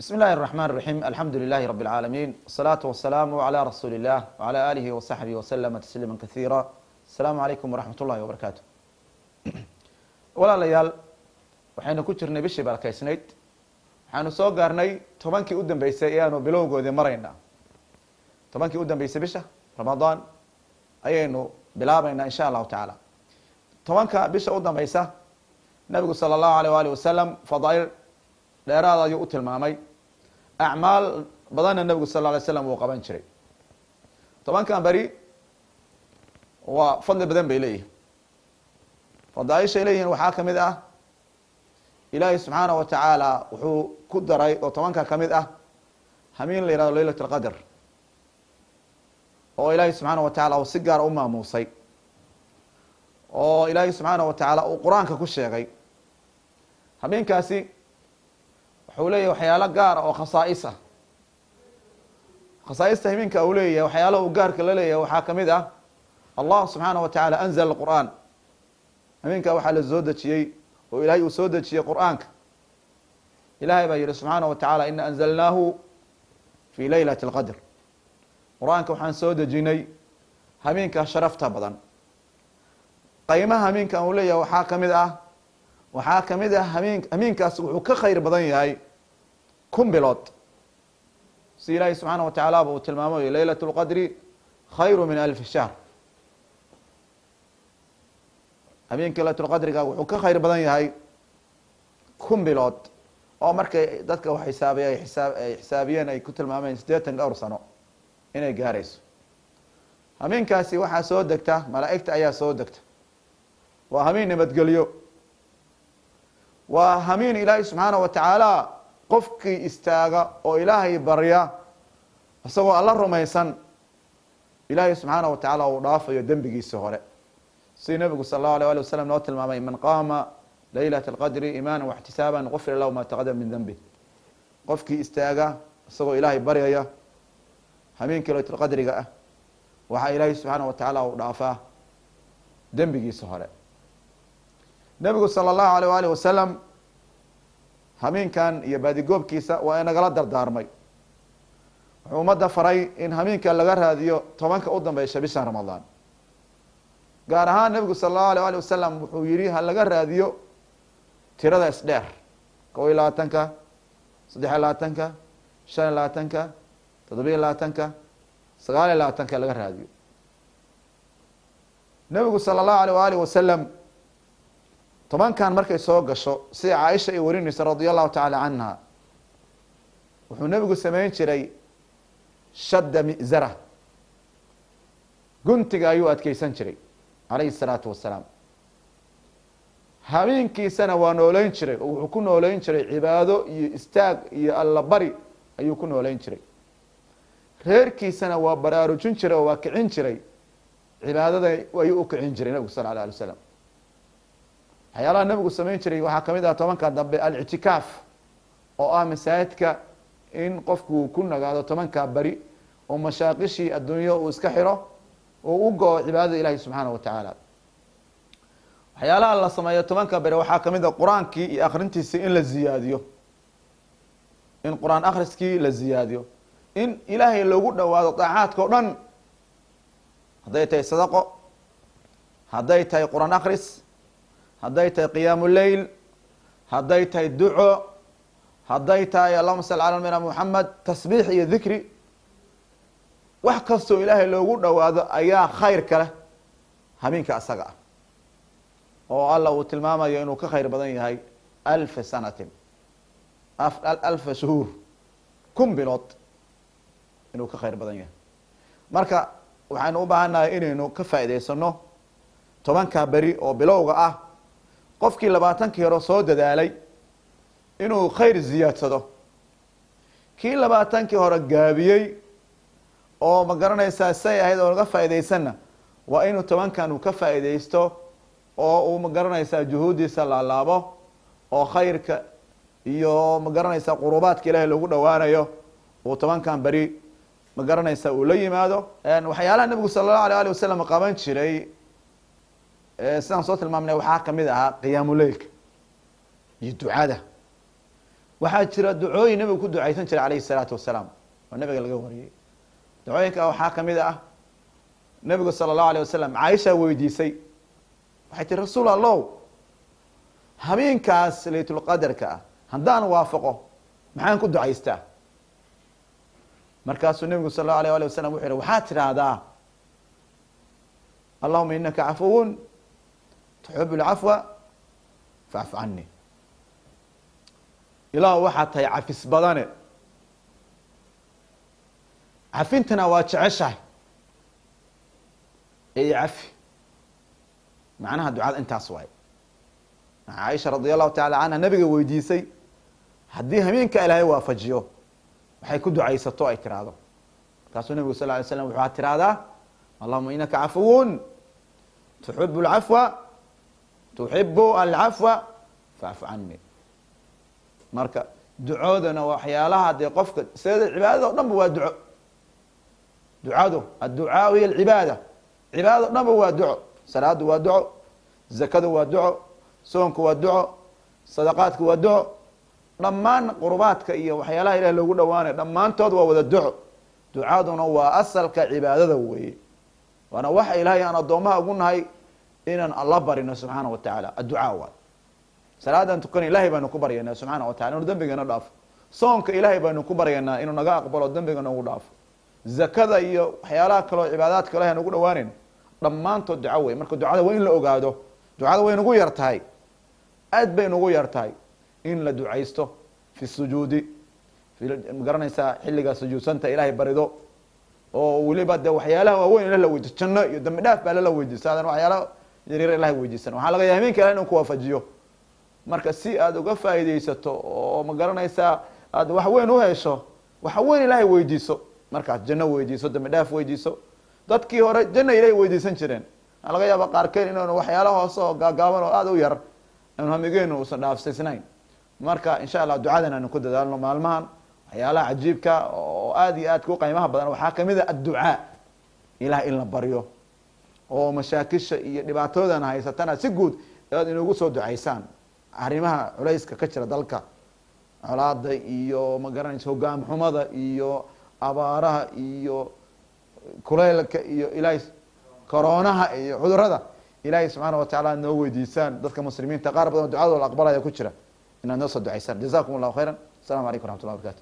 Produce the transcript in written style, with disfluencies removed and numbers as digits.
بسم الله الرحمن الرحيم الحمد لله رب العالمين والصلاة والسلام على رسول الله وعلى آله وصحبه وسلم تسليما كثيرا السلام عليكم ورحمة الله وبركاته walaalayaal waxaynu ku jirnay bishii barakaysnayd waxaanu soo gaarnay tobankii u dambeysay ayaanu bilowgoodii maraynaa tobankii u dambeysay bisha ramadaan ayaynu bilaabaynaa insha allahu tacaala tobanka bisha u dambeysa nabigu sala allahu alayh waali wasalam fadaail dheeraad ayuu u tilmaamay acmaal badanna nabigu sal lla alay slam uu qaban jiray tobankan beri waa fadli badan bay leeyihin fadaaishay leeyihin waxaa kamid ah ilaahay subxaanahu wa tacaala wuxuu ku daray oo tobanka kamid ah hamiin la yihahdo laylat alqadr oo ilaahay subxaanahu wa tacala uu si gaara u maamuusay oo ilaahay subxaanahu wa tacaala uu qur-aanka ku sheegay habeenkaasi wuxuu leeyahay waxyaalo gaar oo khasaais ah khasaaista habeenka uu leeyahay waxyaalaha uu gaarka la leeyahay waxaa kamid ah allah subxaanahu wa tacaala anzala qur'aan habeenka waxaa la soo dejiyey oo ilaahay uu soo dejiyey qur'aanka ilahay baa yihi subxaanaه wa taعala ina anzalnaahu fi laylat اlqadr qur-aanka waxaan soo dejinay habeenka sharafta badan qaymaha habeenka uu leeyahay waxaa kamid ah habeenkaas wuxuu ka khayr badan yahay kun bilood si ilaahay subxaanaه wa taعala ba uu tilmaamayo laylat اlqadri khayru min alfi shahr habeenkii laylatulqadriga wuxuu ka khayr badan yahay kun bilood oo markay dadka wax xisaabiya ay xisaabiyeen ay ku tilmaameen 80 dhowr sano inay gaarayso habeenkaasi waxaa soo degta malaa'igta ayaa soo degta waa habeen nabadgelyo waa habeen ilaahay subxaanahu wa tacaala qofkii istaaga oo ilaahay barya isagoo alla rumaysan ilaahay subxaanahu wa tacaala uu dhaafayo dembigiisi hore si nabigu sal allahu alيh ali wasalam noo tilmaamay man qaama laylat اlqadri imaana واxtisaaban gufira lahu ma taqadama min denbi qofkii istaaga isagoo ilaahay baryaya habeenkii laylat lqadriga ah waxaa ilaahay subxaanaه wa tacaala uu dhaafaa dembigiisa hore nabigu salى اllahu alيh alih wasalam habeenkan iyo baadigoobkiisa waa inagala dardaarmay wuxuu ummadda faray in habeenka laga raadiyo tobanka u dambeysha bisha ramadaan gaar ahaan nabigu sal allahu alيh ali wasalam wuxuu yihi ha laga raadiyo tirada isdheer 21-ka 23-ka 25-ka 27-ka 29-ka laga raadiyo nabigu sal allahu alيh alih wasalam tobankan markay soo gasho sida caaisha ay warinaysa radi allahu tacaala canha wuxuu nabigu sameyn jiray shadda mizara guntiga ayuu adkeysan jiray alayhi الsalaatu wasalaam habeenkiisana waa nooleyn jiray oo wuxuu ku nooleyn jiray cibaado iyo istaag iyo alla bari ayuu ku nooleyn jiray reerkiisana waa baraarujin jiray oo waa kicin jiray cibaadada ayuu u kicin jiray nabigu sal alه alay slam waxyaalaha nabigu sameyn jiray waxaa kamid ah tobanka dambe alictikaaf oo ah masaajidka in qofku ku nagaado tobanka beri oo mashaaqishii adduunyo uu iska xiro oo u go-o cibaadada ilahi subxaanaه wa tacaala waxyaalaha la sameeyo tobanka bere waxaa kamid a qur-aankii iyo akrintiisii in la ziyaadiyo in qur-aan akhriskii la ziyaadiyo in ilaahay loogu dhawaado daacaadka o dhan hadday tahay sadaqo hadday tahay qur-aan akhris hadday tahay qiyaamu leyl hadday tahay duco hadday tahay allahuma salli ala nabina muxamed tasbiix iyo dikri wax kastoo ilaahay loogu dhawaado ayaa khayr ka leh habeenka asaga ah oo alla uu tilmaamayo inuu ka khayr badan yahay alfa sanatin alfa shuhuur kun bilood inuu ka khayr badan yahay marka waxaynu u baahannahay inaynu ka faa'idaysano tobanka beri oo bilowga ah qofkii 20kii hore soo dadaalay inuu khayr ziyaadsado kii 20kii hore gaabiyey oo ma garanaysaa say ahayd oo naga faa'iidaysanna waa inuu tobankan uu ka faa'iidaysto oo uu ma garanaysaa juhuuddiisa laalaabo oo khayrka iyo ma garanaysaa qurubaadka ilaahay loogu dhawaanayo uu tobankan beri ma garanaysaa uu la yimaado waxyaalaha nabigu sala allahu alيh ali wasalam qaban jiray sidaan soo tilmaamnay waxaa kamid ahaa qiyaamu leylka iyo ducada waxaa jira ducooyin nabigu ku ducaysan jiray alayhi الsalaatu wasalaam oo nabiga laga wariyey. ducooyinka waxaa kamid ah nabigu salى الlahu alيه wasalam caaisha weydiisay waxay tii rasuul allow habeenkaas laytulqadarka ah haddaan waafaqo maxaan ku ducaystaa? markaasuu nabigu sal الlahu alيه ali wasalam wuxuu yihi waxaad tidhaahdaa allahuma inaka cafuwun tuxib اlcafwa faacfu cani. ilaah waxaad tahay cafis badane, cafintana waa jeceshahay ee cafi. macnaha ducada intaas waay. caaisha radi allahu taala canha nabiga weydiisay haddii hameenka ilaahay waafajiyo waxay ku ducaysato ay tiraahdo. markaasuu nabigu sal lay slam waxaad tiraahdaa allahuma inaka cafuwun tuxib alcafwa faacfu cani. marka ducoodana waxyaalaha dee qofka sida cibaadada o dhan ba waa duco. ducadu adducaa hiy alcibaada. cibaadada o dhan ba waa duco. salaadu waa duco, zakadu waa duco, soonku waa duco, sadaqaadku waa duco. dhammaan qurbaadka iyo waxyaalaha ilahi loogu dhawaanay dhammaantood waa wada duco. ducaduna waa asalka cibaadada weeye, waana waxa ilaahay aan addoomaha ugu nahay inaan alla barino subxaana wa tacaala. adducaa waay. salaadan tukana ilahay baanu ku baryaynaa subxaana wa tacala inuu dembigana dhaafo. soonka ilahay baanu ku baryaynaa inuu naga aqbalo dembiga noogu dhaafo. zakada iyo waxyaalaha kaleo cibaadaadka ilahay aan ugu dhawaaneyn dhammaantood duco wey. marka ducada waa in la ogaado. ducada way nugu yar tahay, aad bay nugu yar tahay in la ducaysto fi sujuudi, magaranaysaa xilligaa sujuudsanta ilaahay barido oo weliba de waxyaalaha waaweyn ila la weydiiso. janno iyo dambi dhaaf baa lala weydiisa. adan waxyaalaha yaryar ilahay weydiisan waxaa laga yahay habeenka ilahay inuu kuwaafajiyo. marka si aad uga faa'iidaysato oo magaranaysaa aad wax weyn u hesho, waxa weyn ilaahay weydiiso. markaas janno weydiiso, dambi dhaaf weydiiso. dadkii hore janna ilahay weydiisan jireen. waxaa laga yaaba qaarkeen inaanu waxyaala hoose oo gaagaaban oo aada u yar anu hamigeenu uusan dhaafsaysnayn. marka insha allah ducadan aanu ku dadaalno maalmahan. waxyaalaha cajiibka oo aad iyo aad ku qiimaha badan waxaa kamid a adducaa, ilaah in la baryo oo mashaakisha iyo dhibaatoodan haysatana si guud aad inugu soo ducaysaan. arrimaha culayska ka jira dalka, colaada iyo magaranaysa hogaam xumada iyo abaaraha iyo kuleylka iyo ilahay koroonaha iyo cudurada, ilaahay subxaana wa tacaala noo weydiisaan. dadka muslimiinta qaar badan oo ducadooda aqbalaya ku jira inaad noo soo ducaysaan. jazakum allahu khayra. asalamu calaykum waraxmat ullah barkatu.